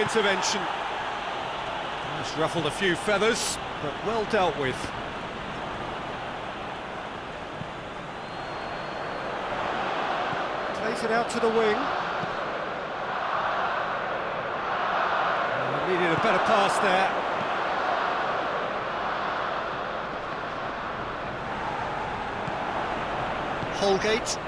intervention. It's ruffled a few feathers, but well dealt with. Plays it out to the wing. Needed a better pass there. Holgate.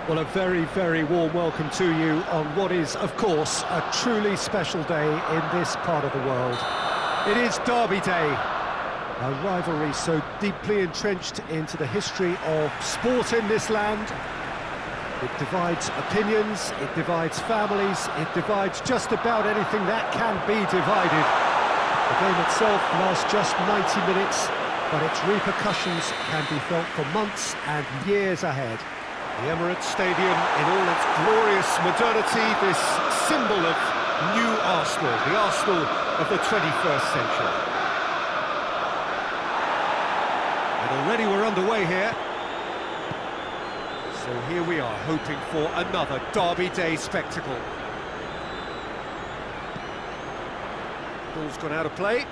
Well, a very, very warm welcome to you on what is, of course, a truly special day in this part of the world. It is Derby Day, a rivalry so deeply entrenched into the history of sport in this land. It divides opinions, it divides families, it divides just about anything that can be divided. The game itself lasts just 90 minutes, but its repercussions can be felt for months and years ahead. The Emirates Stadium in all its glorious modernity, this symbol of new Arsenal, the Arsenal of the 21st century. And already we're underway here. So here we are, hoping for another Derby Day spectacle. Ball's gone out of play.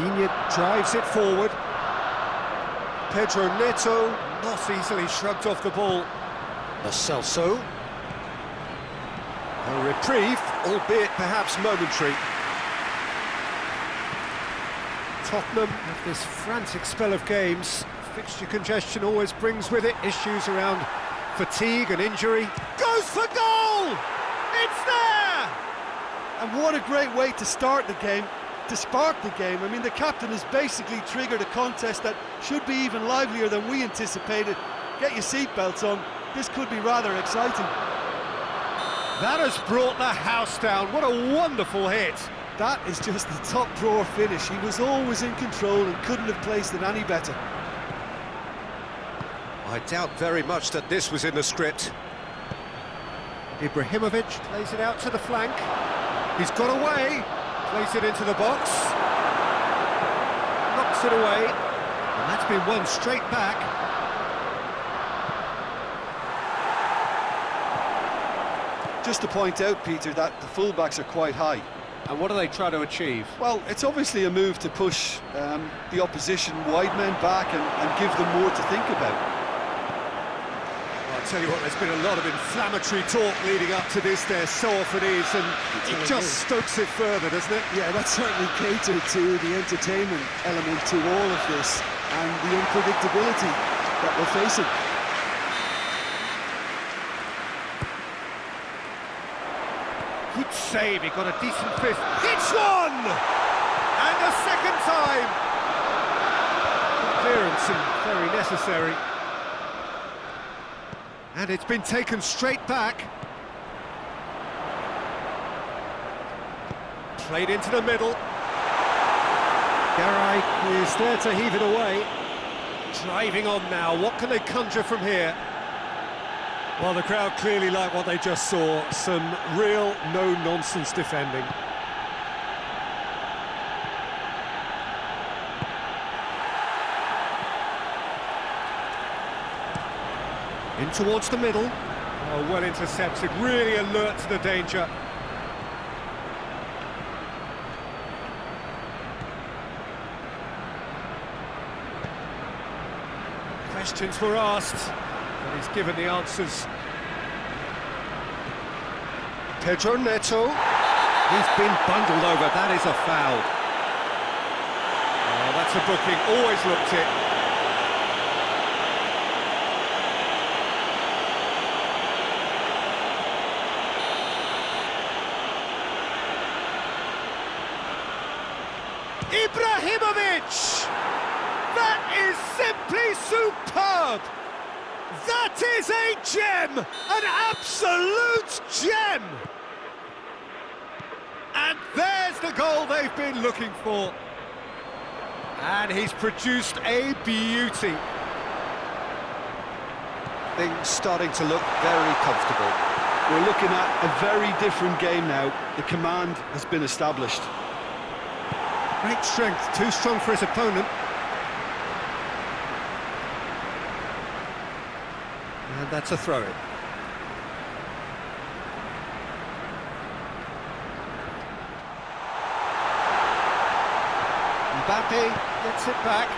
Iñigo drives it forward. Pedro Neto not easily shrugged off the ball. Lo Celso. A reprieve, albeit perhaps momentary. Tottenham have this frantic spell of games. Fixture congestion always brings with it issues around fatigue and injury. Goes for goal! It's there! And what a great way to start the game, to spark the game. I mean, the captain has basically triggered a contest that should be even livelier than we anticipated. Get your seatbelts on, this could be rather exciting. That has brought the house down, what a wonderful hit! That is just the top drawer finish. He was always in control and couldn't have placed it any better. I doubt very much that this was in the script. Ibrahimovic plays it out to the flank. He's got away. Plays it into the box. Knocks it away. And that's been won straight back. Just to point out, Peter, that the fullbacks are quite high. And what do they try to achieve? Well, it's obviously a move to push the opposition wide men back and give them more to think about. I'll tell you what, there's been a lot of inflammatory talk leading up to this, there so often is, and it just stokes it further, doesn't it? Yeah, that's certainly catered to the entertainment element to all of this, and the unpredictability that we're facing. Good save, he got a decent fifth. It's one! And a second time! Good clearance and very necessary. And it's been taken straight back. Played into the middle. Garay is there to heave it away. Driving on now, what can they conjure from here? Well, the crowd clearly like what they just saw. Some real no-nonsense defending. In towards the middle. Oh, well intercepted, really alert to the danger. Questions were asked, and he's given the answers. Pedro Neto. He's been bundled over, that is a foul. Oh, that's a booking, always looked it. Ibrahimovic! That is simply superb! That is a gem! An absolute gem! And there's the goal they've been looking for. And he's produced a beauty. Things starting to look very comfortable. We're looking at a very different game now. The command has been established. Great strength, too strong for his opponent. And that's a throw-in. Mbappe gets it back.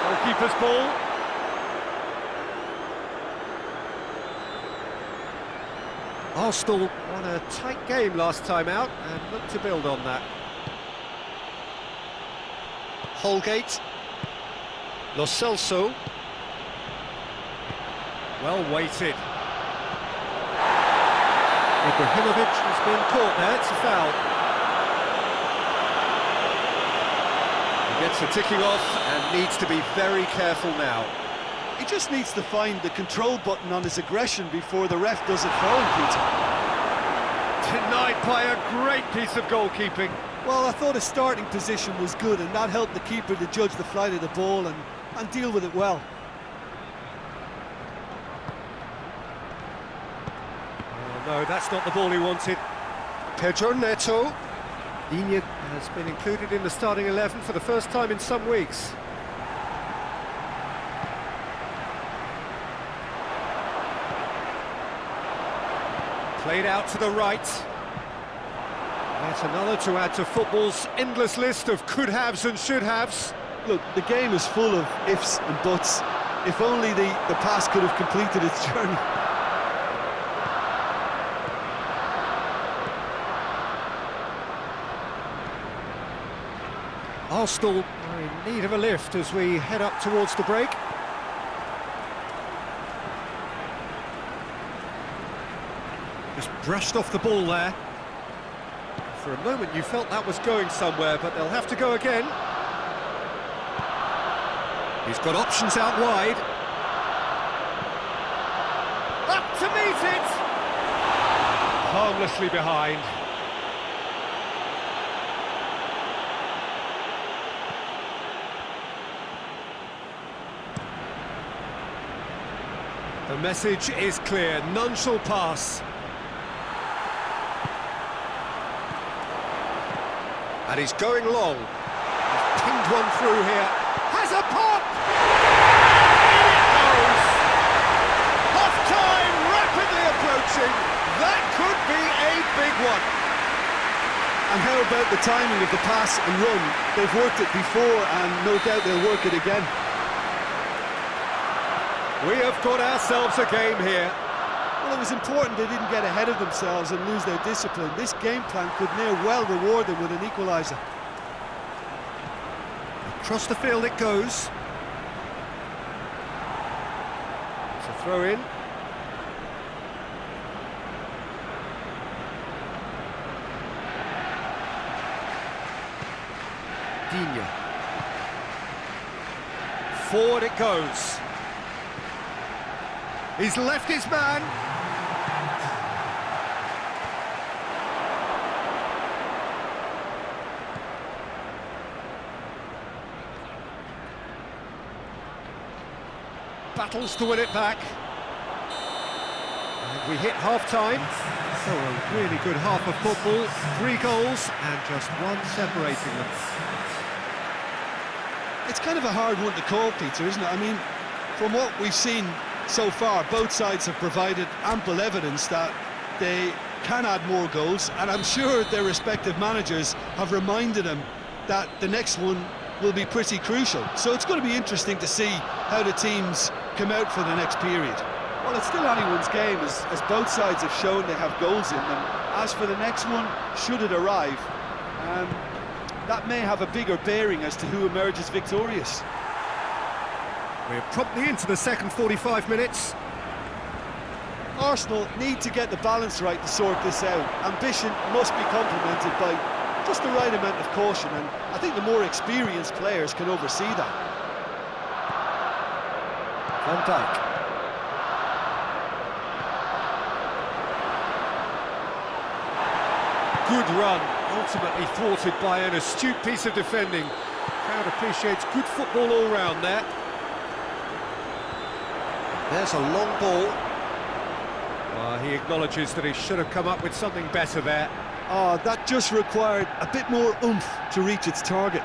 Goalkeeper's ball. Arsenal won a tight game last time out and look to build on that. Holgate. Lo Celso. Well weighted. Ibrahimovic has been caught there, it's a foul. He gets the ticking off and needs to be very careful now. He just needs to find the control button on his aggression before the ref does it for him, Peter. Denied by a great piece of goalkeeping. Well, I thought his starting position was good, and that helped the keeper to judge the flight of the ball and deal with it well. Oh, no, that's not the ball he wanted. Pedro Neto. Digne has been included in the starting 11 for the first time in some weeks. Played out to the right. Yet another to add to football's endless list of could-haves and should-haves. Look, the game is full of ifs and buts. If only the pass could have completed its journey. Arsenal are in need of a lift as we head up towards the break. Just brushed off the ball there. For a moment you felt that was going somewhere, but they'll have to go again. He's got options out wide. Up to meet it! Harmlessly behind. The message is clear, none shall pass. And he's going long. He's pinged one through here. Has a pop! In it goes! Half-time rapidly approaching. That could be a big one. And how about the timing of the pass and run? They've worked it before, and no doubt they'll work it again. We have got ourselves a game here. Well, it was important they didn't get ahead of themselves and lose their discipline. This game plan could near well reward them with an equaliser. Across the field it goes. It's a throw in. Digne. Forward it goes. He's left his man. Battles to win it back. And we hit half-time. So a really good half of football. 3 goals and just one separating them. It's kind of a hard one to call, Peter, isn't it? I mean, from what we've seen so far, both sides have provided ample evidence that they can add more goals, and I'm sure their respective managers have reminded them that the next one will be pretty crucial. So it's going to be interesting to see how the teams come out for the next period. Well, it's still anyone's game, as both sides have shown they have goals in them. As for the next one, should it arrive, that may have a bigger bearing as to who emerges victorious. We're promptly into the second 45 minutes. Arsenal need to get the balance right to sort this out. Ambition must be complemented by just the right amount of caution, and I think the more experienced players can oversee that. Van Dijk. Good run, ultimately thwarted by an astute piece of defending. Crowd appreciates good football all round there. There's a long ball. He acknowledges that he should have come up with something better there. That just required a bit more oomph to reach its target.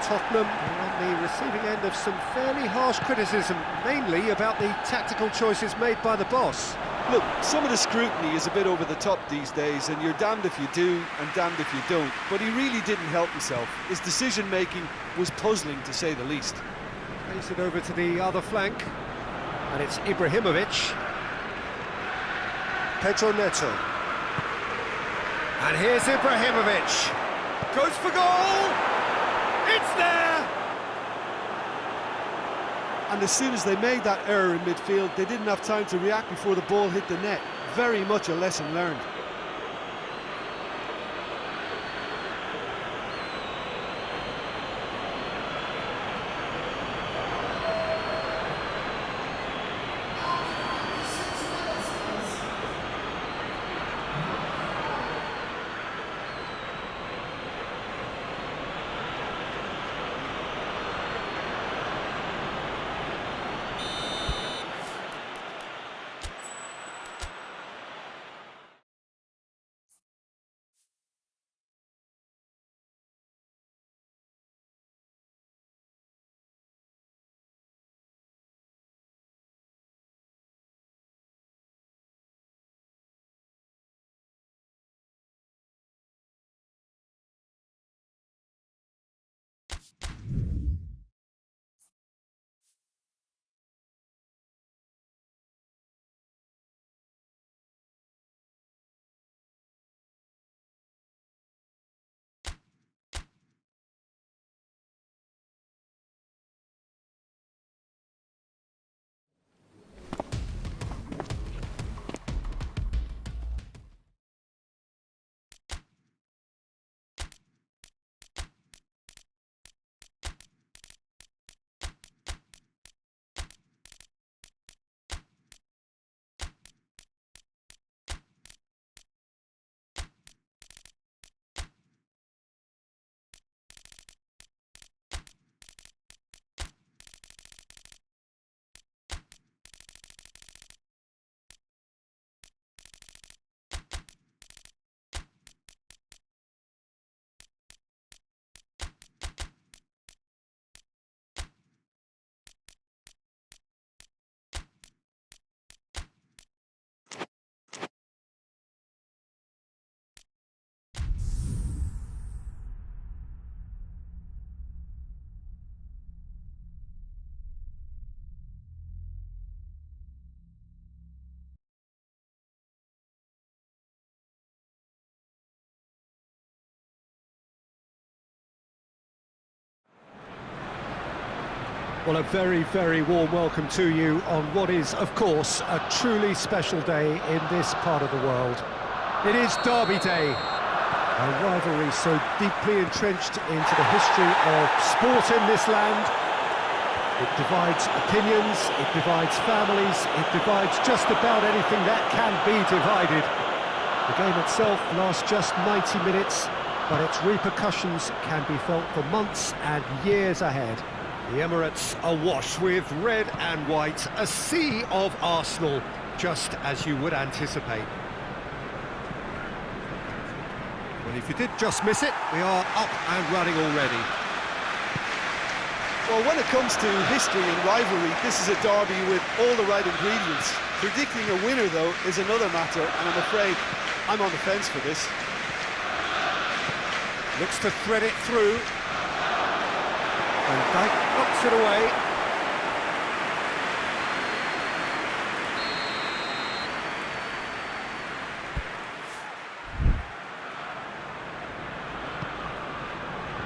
Tottenham are on the receiving end of some fairly harsh criticism, mainly about the tactical choices made by the boss. Look, some of the scrutiny is a bit over the top these days, and you're damned if you do and damned if you don't. But he really didn't help himself. His decision-making was puzzling, to say the least. Plays it over to the other flank, and it's Ibrahimovic. Pedro Neto. And here's Ibrahimovic. Goes for goal! It's there! And as soon as they made that error in midfield, they didn't have time to react before the ball hit the net. Very much a lesson learned. Well, a very, very warm welcome to you on what is, of course, a truly special day in this part of the world. It is Derby Day, a rivalry so deeply entrenched into the history of sport in this land. It divides opinions, it divides families, it divides just about anything that can be divided. The game itself lasts just 90 minutes, but its repercussions can be felt for months and years ahead. The Emirates awash with red and white, a sea of Arsenal, just as you would anticipate. Well, if you did just miss it, we are up and running already. Well, when it comes to history and rivalry, this is a derby with all the right ingredients. Predicting a winner, though, is another matter, and I'm afraid I'm on the fence for this. Looks to thread it through. And Dyke knocks it away.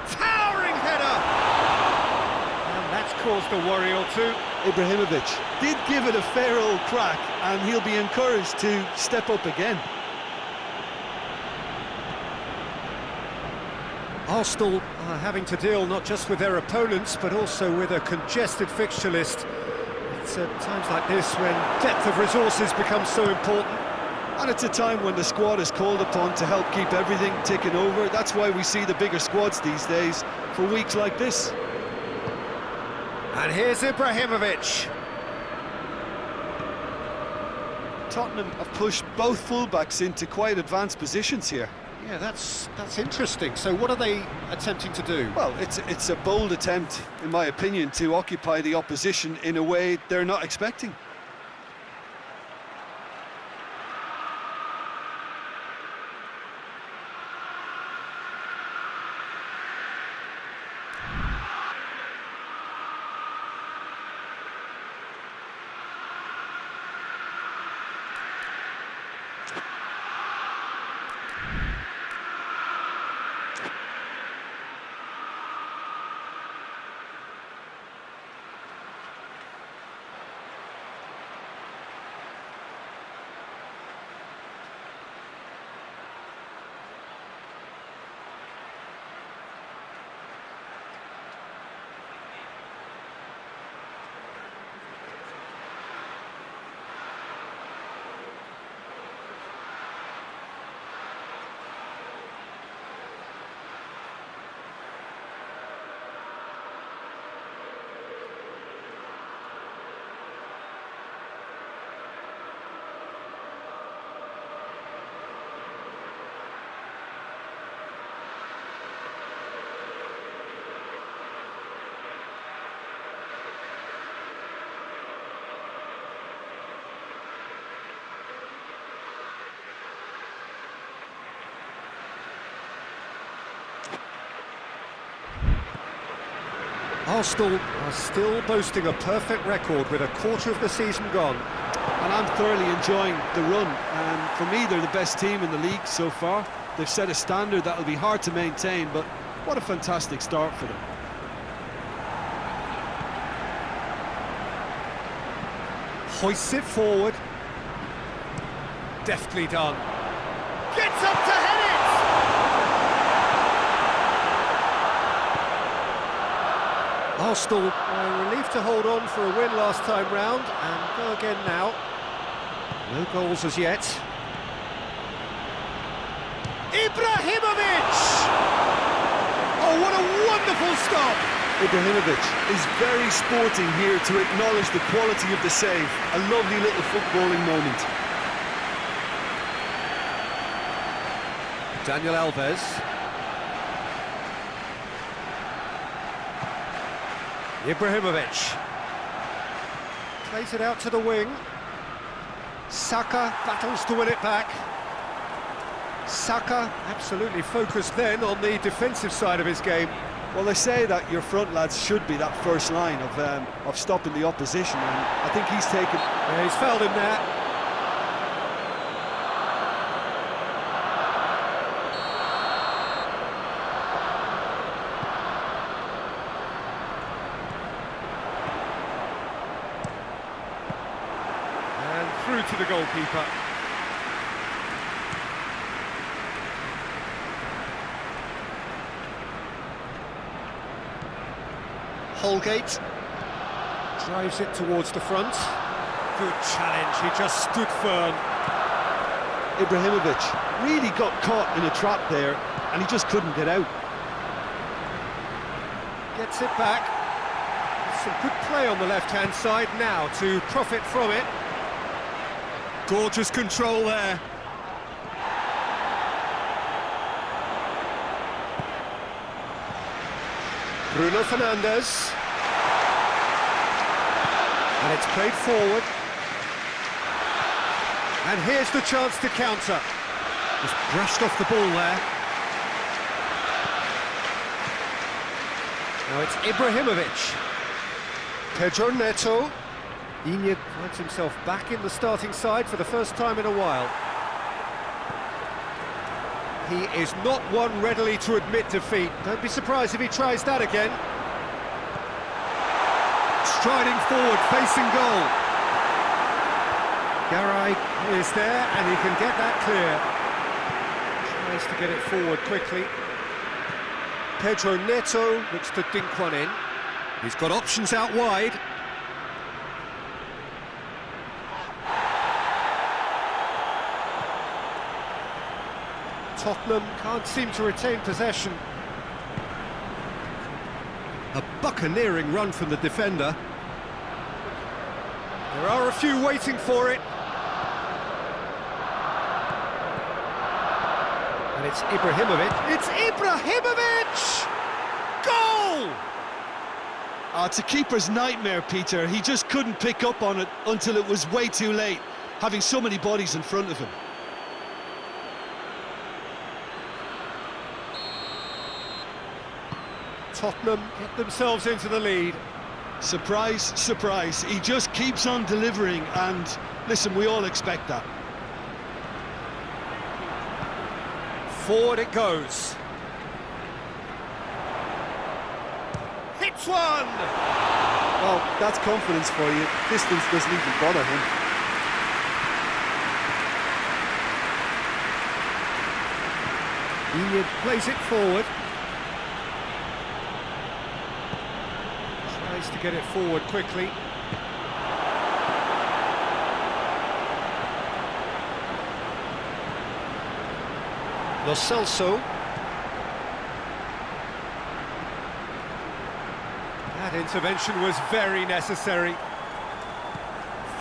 Towering header! And that's caused a worry or two. Ibrahimovic did give it a fair old crack, and he'll be encouraged to step up again. Arsenal are having to deal not just with their opponents, but also with a congested fixture list. It's at times like this when depth of resources becomes so important. And it's a time when the squad is called upon to help keep everything ticking over. That's why we see the bigger squads these days for weeks like this. And here's Ibrahimovic. Tottenham have pushed both fullbacks into quite advanced positions here. Yeah, that's interesting. So what are they attempting to do? Well, it's a bold attempt, in my opinion, to occupy the opposition in a way they're not expecting. Arsenal are still boasting a perfect record with a quarter of the season gone. And I'm thoroughly enjoying the run. For me, they're the best team in the league so far. They've set a standard that will be hard to maintain, but what a fantastic start for them. Hoists it forward. Deftly done. Gets up to head it! Arsenal were relieved to hold on for a win last time round, and go again now. No goals as yet. Ibrahimovic! Oh, what a wonderful stop! Ibrahimovic is very sporting here to acknowledge the quality of the save. A lovely little footballing moment. Daniel Alves. Ibrahimovic. Plays it out to the wing. Saka battles to win it back. Saka absolutely focused then on the defensive side of his game. Well, they say that your front lads should be that first line of stopping the opposition, and I think he's taken... Yeah, he's fouled him there. And through to the goalkeeper. Holgate drives it towards the front. Good challenge, he just stood firm. Ibrahimovic really got caught in a trap there, and he just couldn't get out. Gets it back. Some good play on the left-hand side now to profit from it. Gorgeous control there. Bruno Fernandes. And it's played forward. And here's the chance to counter. Just brushed off the ball there. Now it's Ibrahimovic. Pedro Neto. Iñigo finds himself back in the starting side for the first time in a while. He is not one readily to admit defeat. Don't be surprised if he tries that again. Striding forward, facing goal. Garay is there, and he can get that clear. Tries to get it forward quickly. Pedro Neto looks to dink one in. He's got options out wide. Tottenham can't seem to retain possession. A buccaneering run from the defender. There are a few waiting for it. And it's Ibrahimovic. It's Ibrahimovic! Goal! It's a keeper's nightmare, Peter. He just couldn't pick up on it until it was way too late, having so many bodies in front of him. Tottenham get themselves into the lead. Surprise, surprise. He just keeps on delivering, and listen, we all expect that. Forward it goes. Hits one! Well, that's confidence for you. Distance doesn't even bother him. Iñigo plays it forward. Tries to get it forward quickly. Lo Celso. That intervention was very necessary.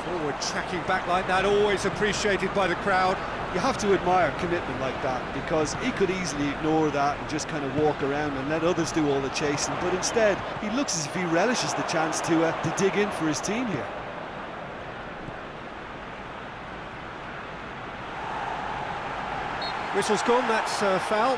Forward tracking back like that, always appreciated by the crowd. You have to admire commitment like that, because he could easily ignore that and just kind of walk around and let others do all the chasing, but instead he looks as if he relishes the chance to dig in for his team here. Whistle's gone, that's a foul.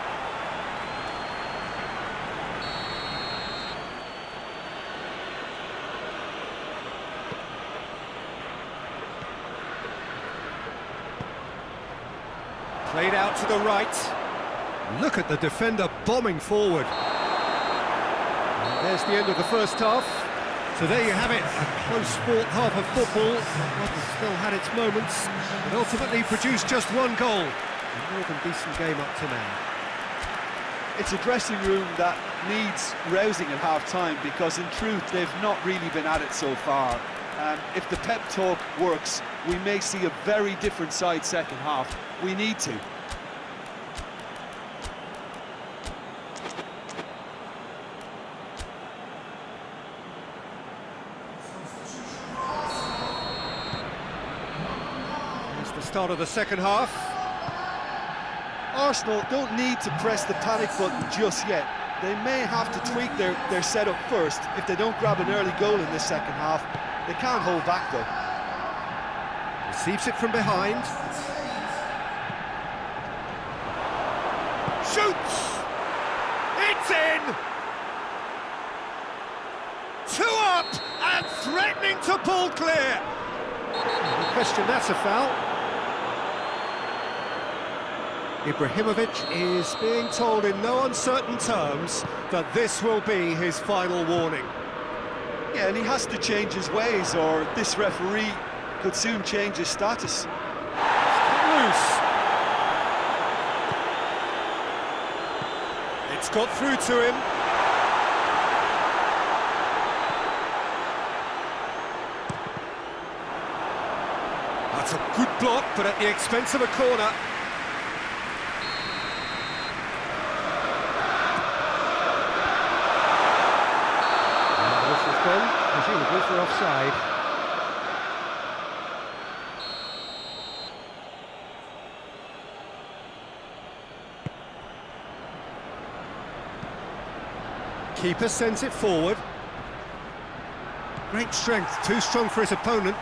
Played out to the right. Look at the defender bombing forward. And there's the end of the first half. So there you have it, a close-fought half of football. Well, still had its moments, but ultimately produced just one goal. A more than decent game up to now. It's a dressing room that needs rousing at half-time, because in truth they've not really been at it so far. If the pep talk works, we may see a very different side second half. We need to. It's the start of the second half. Arsenal don't need to press the panic button just yet. They may have to tweak their setup first if they don't grab an early goal in this second half. They can't hold back though. Receives it from behind. Shoots! It's in! 2 up and threatening to pull clear. No question, that's a foul. Ibrahimovic is being told in no uncertain terms that this will be his final warning. Yeah, and he has to change his ways, or this referee could soon change his status. Loose. It's got through to him. That's a good block, but at the expense of a corner. Presumably for offside. Keeper sends it forward. Great strength, too strong for his opponent.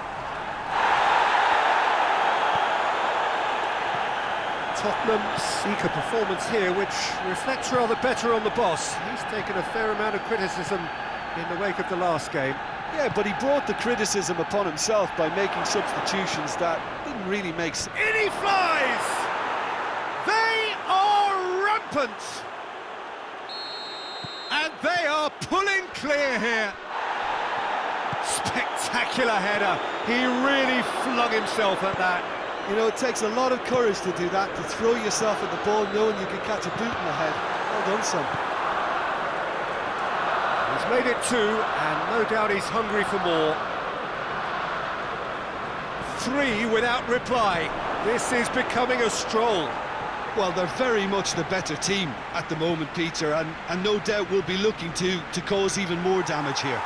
Tottenham's seek a performance here which reflects rather better on the boss. He's taken a fair amount of criticism in the wake of the last game. Yeah, but he brought the criticism upon himself by making substitutions that didn't really make sense. In he flies! They are rampant! And they are pulling clear here. Spectacular header. He really flung himself at that. You know, it takes a lot of courage to do that, to throw yourself at the ball knowing you can catch a boot in the head. Well done, son. He's made it 2, and no doubt he's hungry for more. 3 without reply. This is becoming a stroll. Well, they're very much the better team at the moment, Peter, and no doubt will be looking to cause even more damage here.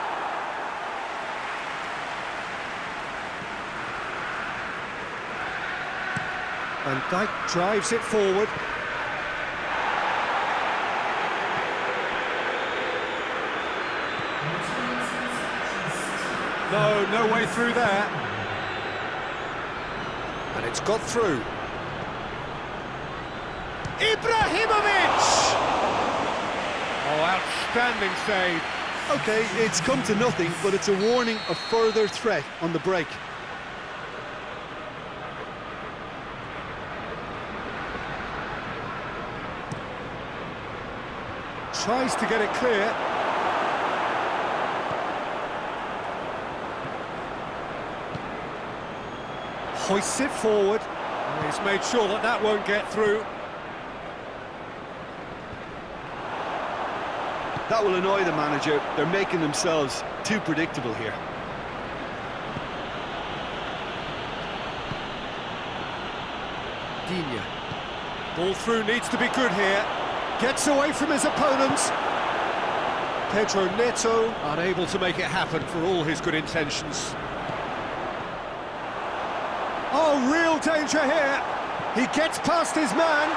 Van Dijk drives it forward. No way through there. And it's got through. Ibrahimovic! Oh, outstanding save. OK, it's come to nothing, but it's a warning of further threat on the break. Tries to get it clear. Hoists it forward. He's made sure that that won't get through. That will annoy the manager. They're making themselves too predictable here. Digne. Ball through needs to be good here. Gets away from his opponents. Pedro Neto unable to make it happen for all his good intentions. Oh, real danger here. He gets past his man.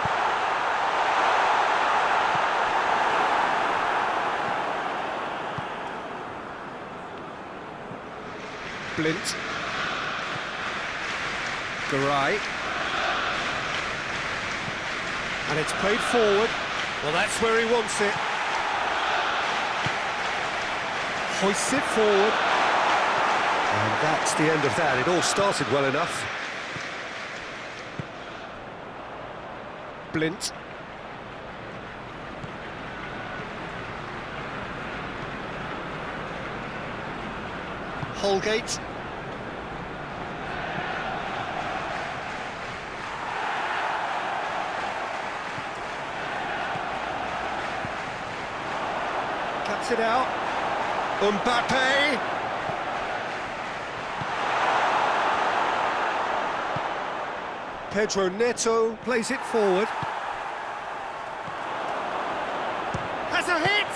Blint. Garay. And it's played forward. Well, that's where he wants it. Hoists it forward. And that's the end of that. It all started well enough. Blint. Holgate. Cuts it out. Mbappe. Pedro Neto plays it forward. Has a hit!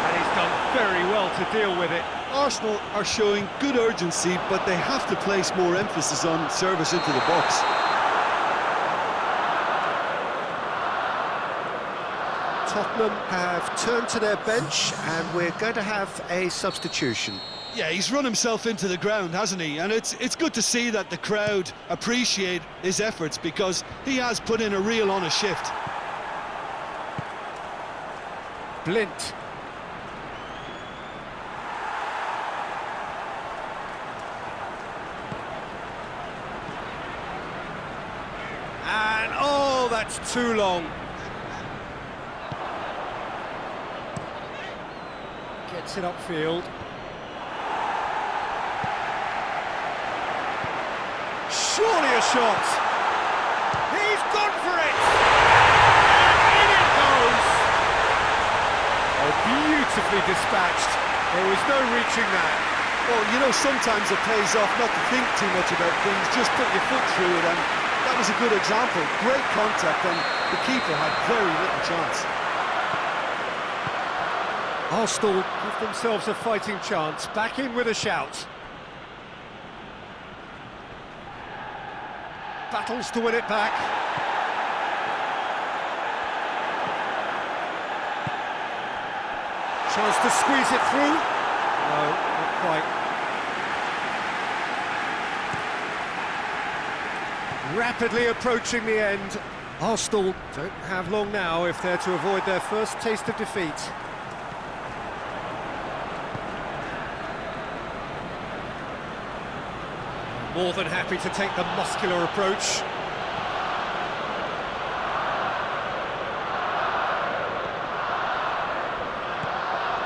And he's done very well to deal with it. Arsenal are showing good urgency, but they have to place more emphasis on service into the box. Tottenham have turned to their bench, and we're going to have a substitution. Yeah, he's run himself into the ground, hasn't he? And it's good to see that the crowd appreciate his efforts, because he has put in a real honest shift. Blint. And, oh, that's too long. Gets it upfield. Surely a shot. He's gone for it. And in it goes. Oh, beautifully dispatched. There was no reaching that. Well, you know, sometimes it pays off not to think too much about things, just put your foot through it, and that was a good example. Great contact, and the keeper had very little chance. Arsenal give themselves a fighting chance, back in with a shout. Battles to win it back. Chance to squeeze it through. No, not quite. Rapidly approaching the end. Arsenal don't have long now if they're to avoid their first taste of defeat. More than happy to take the muscular approach.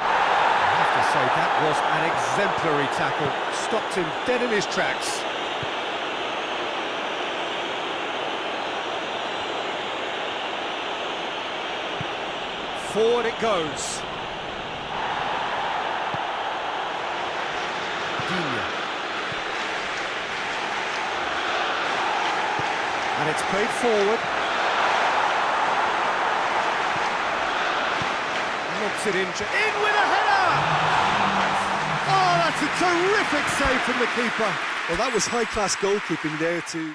I have to say, that was an exemplary tackle. Stopped him dead in his tracks. Forward it goes. And it's played forward. Knocks it in with a header! Oh, that's a terrific save from the keeper. Well, that was high-class goalkeeping there to...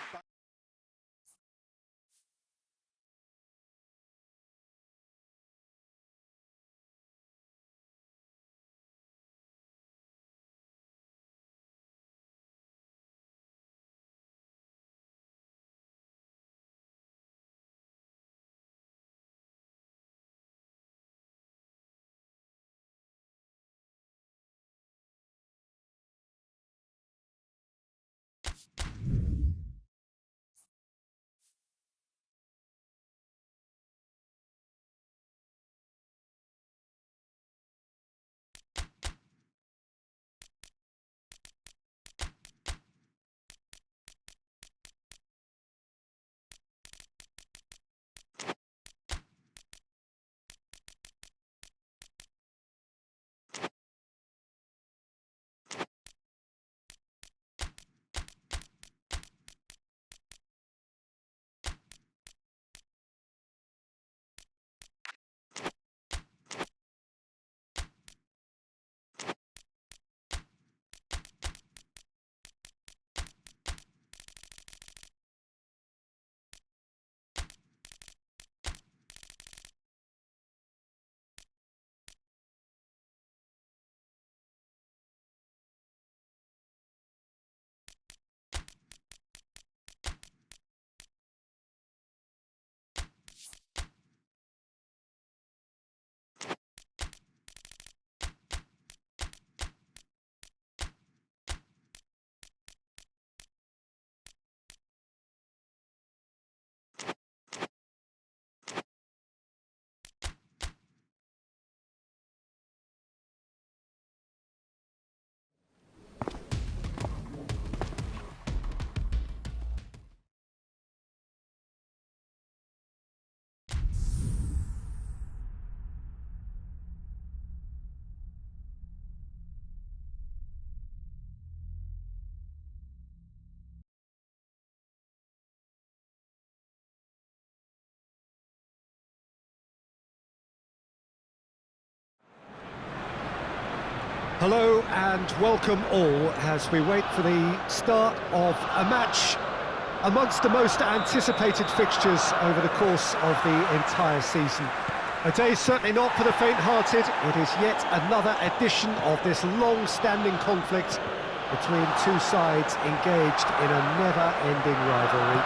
Hello and welcome all as we wait for the start of a match amongst the most anticipated fixtures over the course of the entire season. A day certainly not for the faint-hearted. It is yet another edition of this long-standing conflict between two sides engaged in a never-ending rivalry.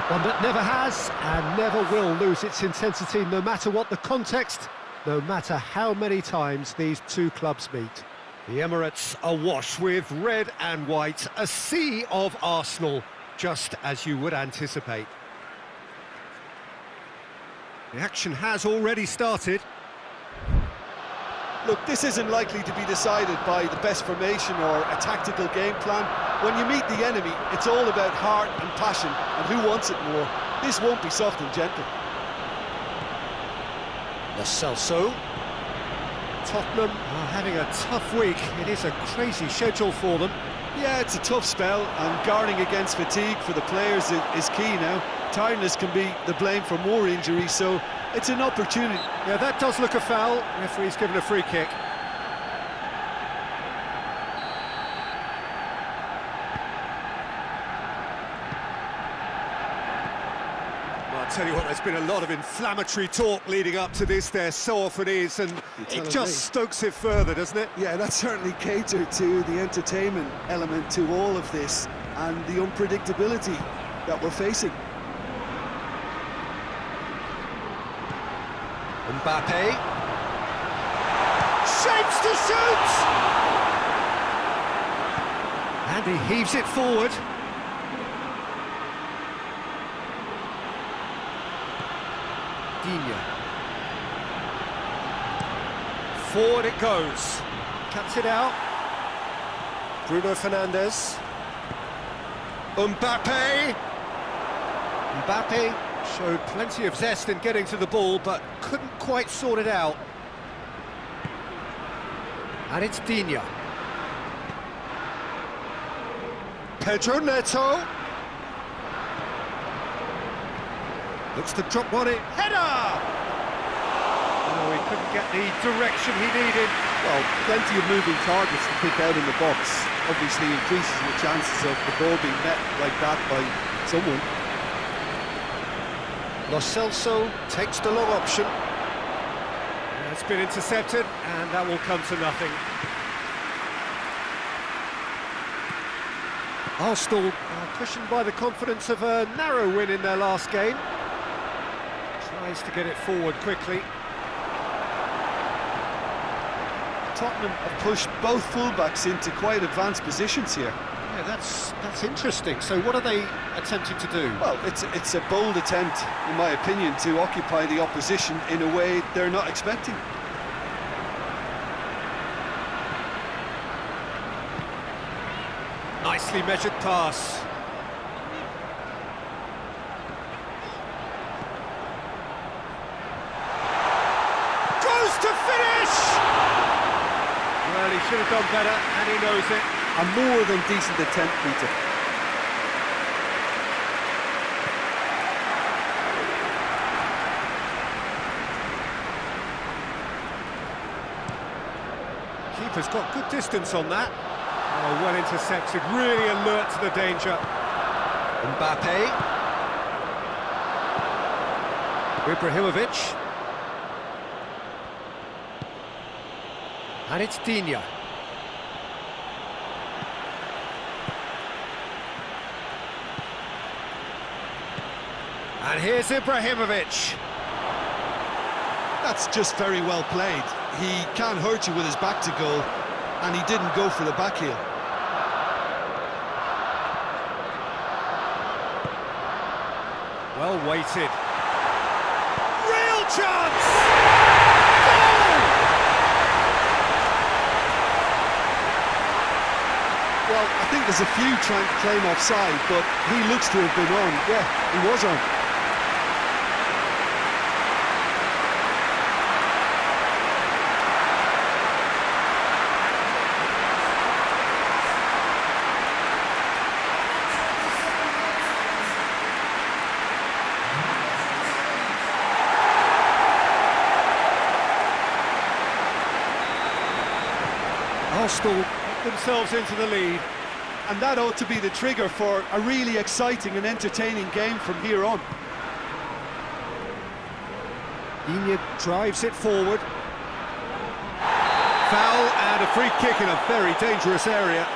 One that never has and never will lose its intensity, no matter what the context, no matter how many times these two clubs meet. The Emirates awash with red and white, a sea of Arsenal, just as you would anticipate. The action has already started. Look, this isn't likely to be decided by the best formation or a tactical game plan. When you meet the enemy, it's all about heart and passion and who wants it more. This won't be soft and gentle. Lo Celso. Tottenham are having a tough week. It is a crazy schedule for them. Yeah, it's a tough spell, and guarding against fatigue for the players is key now. Tiredness can be the blame for more injuries, so it's an opportunity. Yeah, that does look a foul. Referee's given a free kick. Well, I'll tell you what, there's been a lot of inflammatory talk leading up to this. There so often is, and it just stokes it further, doesn't it? Yeah, that certainly catered to the entertainment element to all of this and the unpredictability that we're facing. Mbappe shapes to shoot, and he heaves it forward. Digne. Forward it goes, cuts it out. Bruno Fernandes. Mbappe showed plenty of zest in getting to the ball, but couldn't quite sort it out. And it's Digne. Pedro Neto. Looks to drop one in. Header! Oh, he couldn't get the direction he needed. Well, plenty of moving targets to pick out in the box. Obviously increases the chances of the ball being met like that by someone. Lo Celso takes the long option. It's been intercepted, and that will come to nothing. Arsenal are cushioned by the confidence of a narrow win in their last game. Tries to get it forward quickly. Tottenham have pushed both fullbacks into quite advanced positions here. Yeah, that's interesting. So what are they attempting to do? Well, it's a bold attempt, in my opinion, to occupy the opposition in a way they're not expecting. Nicely measured pass. Goes to finish! Well, he should have done better, and he knows it. A more than decent attempt, Peter. Keeper's got good distance on that. Oh, well intercepted, really alert to the danger. Mbappe. Ibrahimovic. And it's Digne. And here's Ibrahimovic. That's just very well played. He can't hurt you with his back to goal, and he didn't go for the back heel. Well weighted. Real chance! Goal! Well, I think there's a few trying to claim offside, but he looks to have been on. Yeah, he was on. Arsenal put themselves into the lead. And that ought to be the trigger for a really exciting and entertaining game from here on. Iñigo drives it forward. Foul and a free kick in a very dangerous area.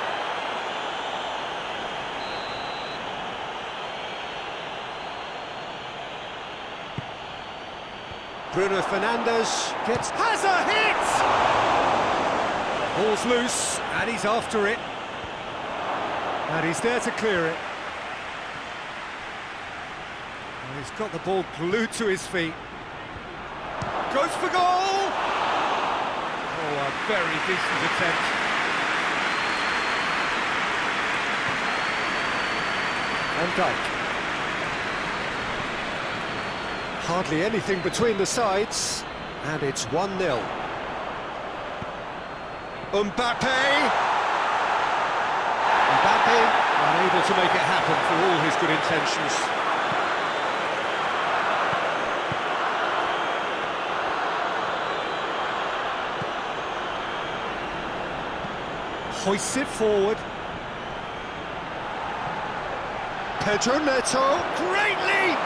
Bruno Fernandes has a hit! Ball's loose, and he's after it. And he's there to clear it. And he's got the ball glued to his feet. Goes for goal! Oh, a very decent attempt. Van Dijk. Hardly anything between the sides, and it's 1-0. Mbappe unable to make it happen for all his good intentions. Hoists it forward. Pedro Neto, great leap!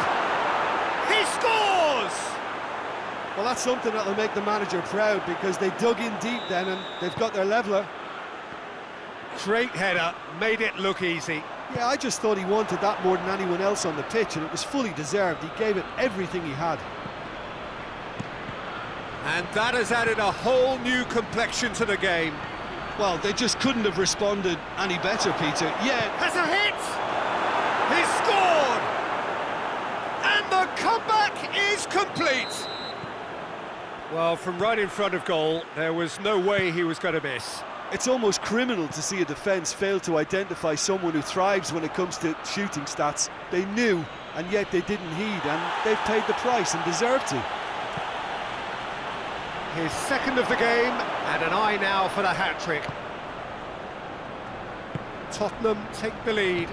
He scores! Well, that's something that'll make the manager proud, because they dug in deep then and they've got their leveller. Great header, made it look easy. Yeah, I just thought he wanted that more than anyone else on the pitch, and it was fully deserved. He gave it everything he had. And that has added a whole new complexion to the game. Well, they just couldn't have responded any better, Peter. Yeah, Has a hit! He scored! And the comeback is complete! Well, from right in front of goal, there was no way he was going to miss. it's almost criminal to see a defence fail to identify someone who thrives when it comes to shooting stats. They knew, and yet they didn't heed, and they've paid the price and deserve to. His second of the game, and an eye now for the hat-trick. Tottenham take the lead.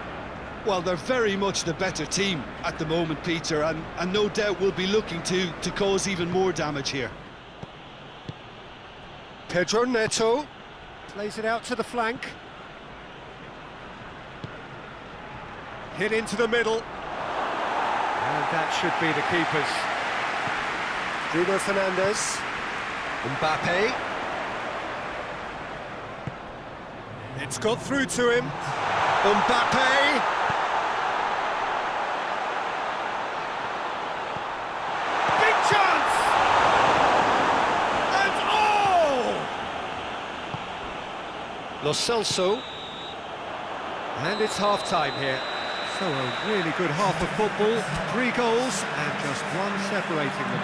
Well, they're very much the better team at the moment, Peter, and no doubt will be looking to cause even more damage here. Pedro Neto plays it out to the flank. Hit into the middle. And that should be the keepers. Bruno Fernandes. Mbappe. It's got through to him. Mbappe. Big chance! And Lo Celso. And it's half-time here. So a really good half of football. 3 goals and just one separating them.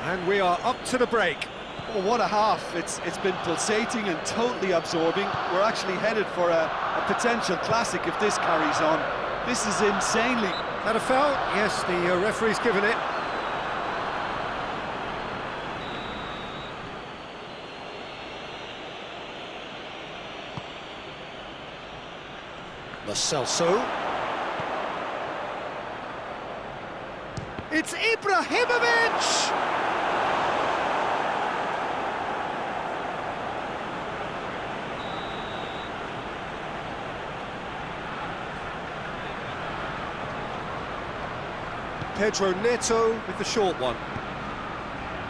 And we are up to the break. Oh, what a half. It's been pulsating and totally absorbing. We're actually headed for a potential classic if this carries on. This is insanely... Had a foul? Yes, the referee's given it. Lo Celso. It's Ibrahimovic! Pedro Neto with the short one.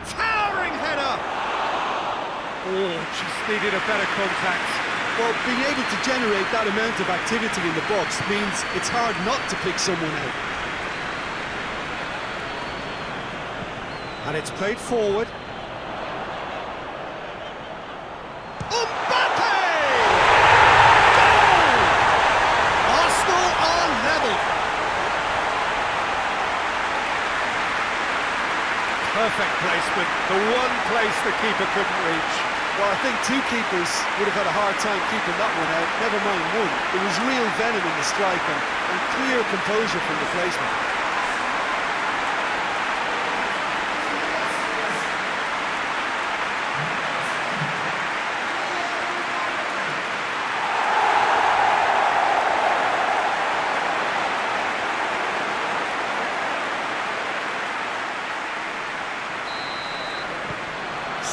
Towering header! Oh, just needed a better contact. Well, being able to generate that amount of activity in the box means it's hard not to pick someone out. And it's played forward. Mbappe! Goal! Arsenal are level. Perfect placement, the one place the keeper couldn't reach. Well, I think 2 keepers would have had a hard time keeping that one out, never mind 1. There was real venom in the strike and clear composure from the placement.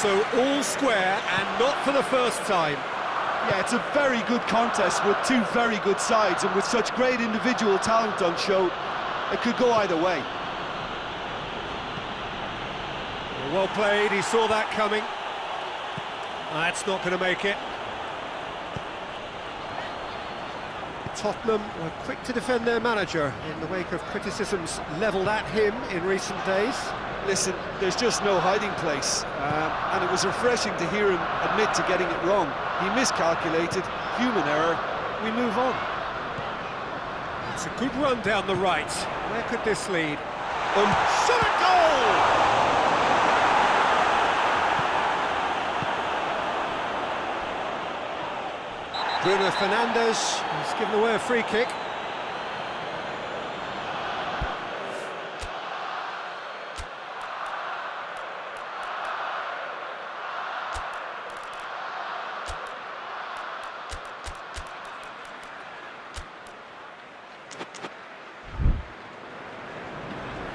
So all square, and not for the first time. Yeah, it's a very good contest with two very good sides, and with such great individual talent on show, it could go either way. Well played, he saw that coming. That's not going to make it. Tottenham were quick to defend their manager in the wake of criticisms levelled at him in recent days. Listen, there's just no hiding place, and it was refreshing to hear him admit to getting it wrong. He miscalculated, human error, we move on. It's a good run down the right. Where could this lead? Shot a goal! Bruno Fernandes, he's given away a free kick.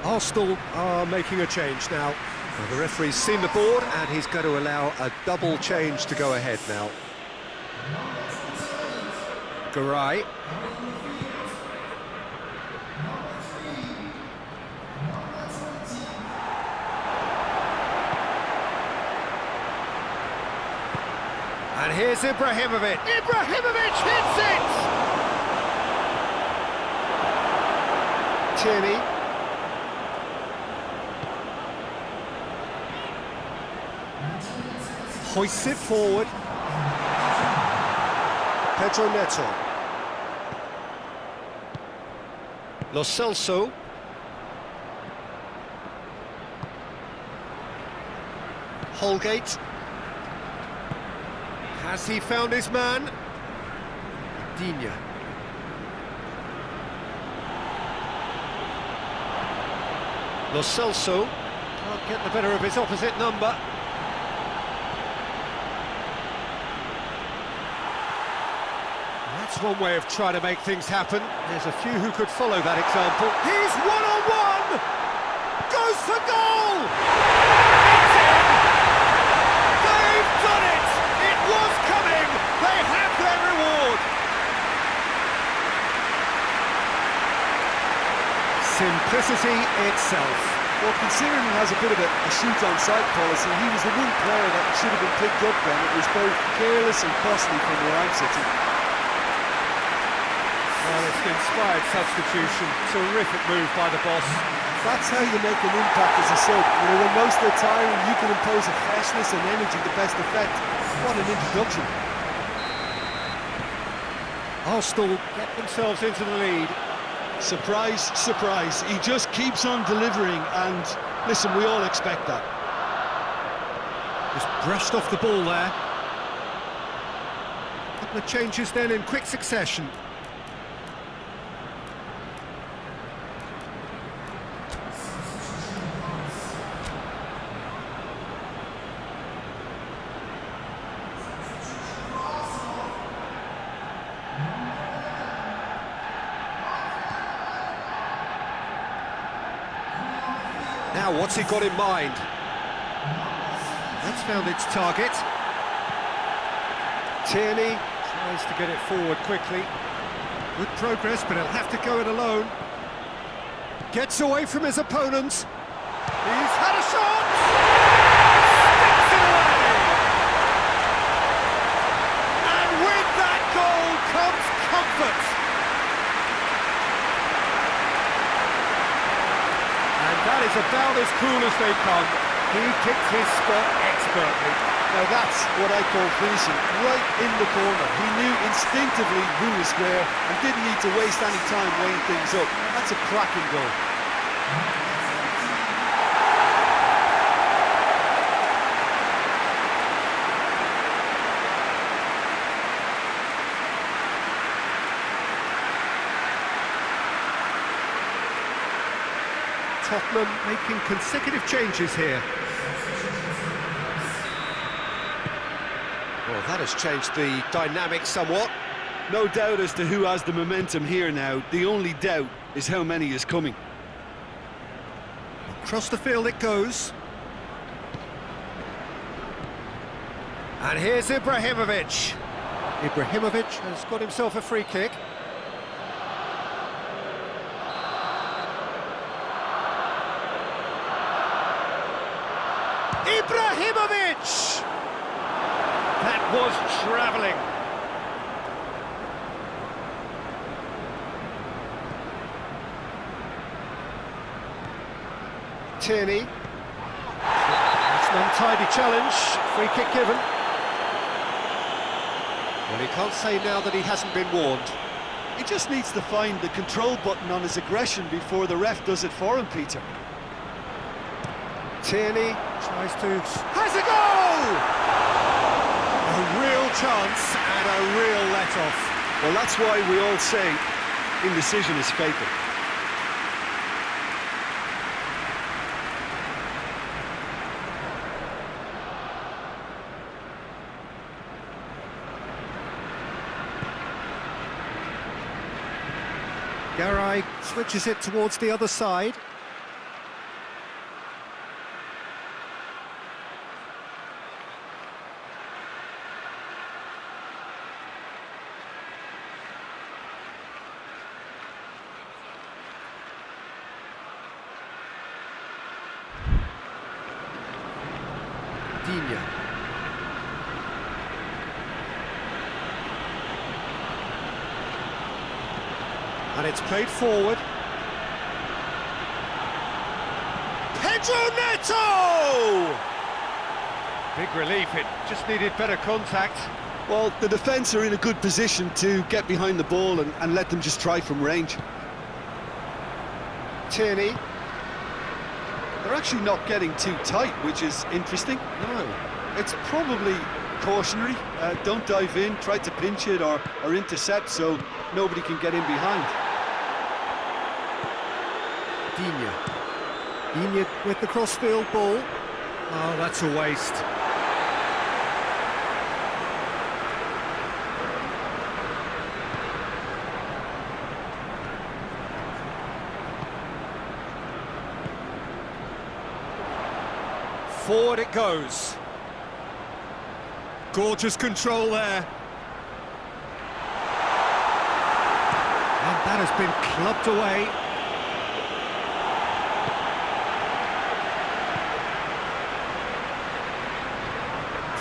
Arsenal are making a change now. Well, the referee's seen the board and he's going to allow a double change to go ahead now. Garay. And here's Ibrahimovic. Ibrahimovic hits it! Tierney. Hoists it forward. Pedro Neto. Lo Celso. Holgate. Has he found his man? Digne. Lo Celso can't get the better of his opposite number. That's one way of trying to make things happen. There's a few who could follow that example. He's one-on-one! Goes for goal! It's in! They've done it! It was coming! They have their reward! Simplicity itself. Well, considering he has a bit of a shoot-on-sight policy, he was the one player that should have been picked up then. It was both careless and costly from where I'm sitting. Well, it's an inspired substitution. Terrific move by the boss. That's how you make an impact as a sub. You know, when most are tiring, you can impose a freshness and energy to best effect. What an introduction. Arsenal get themselves into the lead. Surprise, surprise. He just keeps on delivering, and listen, we all expect that. Just brushed off the ball there. A couple of changes then in quick succession. Now, what's he got in mind? That's found its target. Tierney tries to get it forward quickly. Good progress, but he'll have to go it alone. Gets away from his opponents. He's had a shot! Sticks it away! And with that goal comes comfort. That is about as cool as they come. He picked his spot expertly. Now that's what I call finishing, right in the corner. He knew instinctively who was where and didn't need to waste any time weighing things up. That's a cracking goal. Tottenham making consecutive changes here. Well, that has changed the dynamic somewhat. No doubt as to who has the momentum here now. The only doubt is how many is coming. Across the field it goes. And here's Ibrahimovic. Ibrahimovic has got himself a free kick. Ibrahimovic! That was travelling. Tierney. It's an untidy challenge. Free kick given. Well, he can't say now that he hasn't been warned. He just needs to find the control button on his aggression before the ref does it for him, Peter. Tierney tries to... has a goal! A real chance and a real let-off. Well, that's why we all say indecision is fatal. Garay switches it towards the other side. Digne. And it's played forward. Pedro Neto! Big relief, it just needed better contact. Well, the defence are in a good position to get behind the ball and let them just try from range. Tierney. They're actually not getting too tight, which is interesting. No. It's probably cautionary. Don't dive in, try to pinch it or intercept so nobody can get in behind. Digne with the crossfield ball. Oh, that's a waste. Forward it goes. Gorgeous control there. And that has been clubbed away.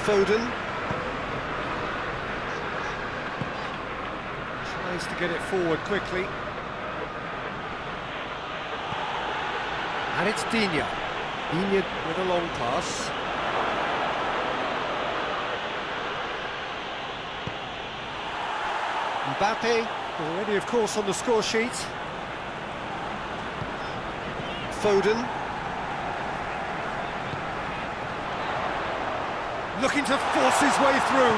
Foden tries to get it forward quickly. And it's Digne. Digne with a long pass. Mbappe, already of course on the score sheet. Foden. Looking to force his way through.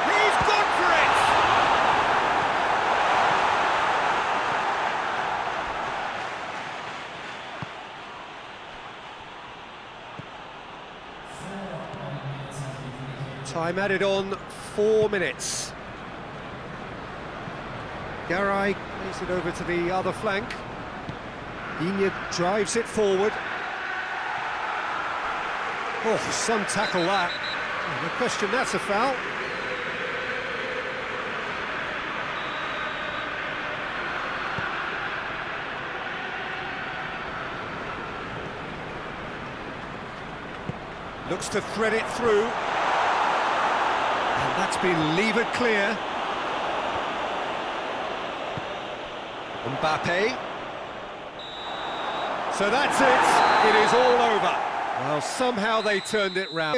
He's gone for it! Time added on, 4 minutes. Garay plays it over to the other flank. Digne drives it forward. Oh, some tackle that. No question, that's a foul. Looks to thread it through. And that's been levered clear. Mbappe. So that's it. It is all over. Well, somehow they turned it round.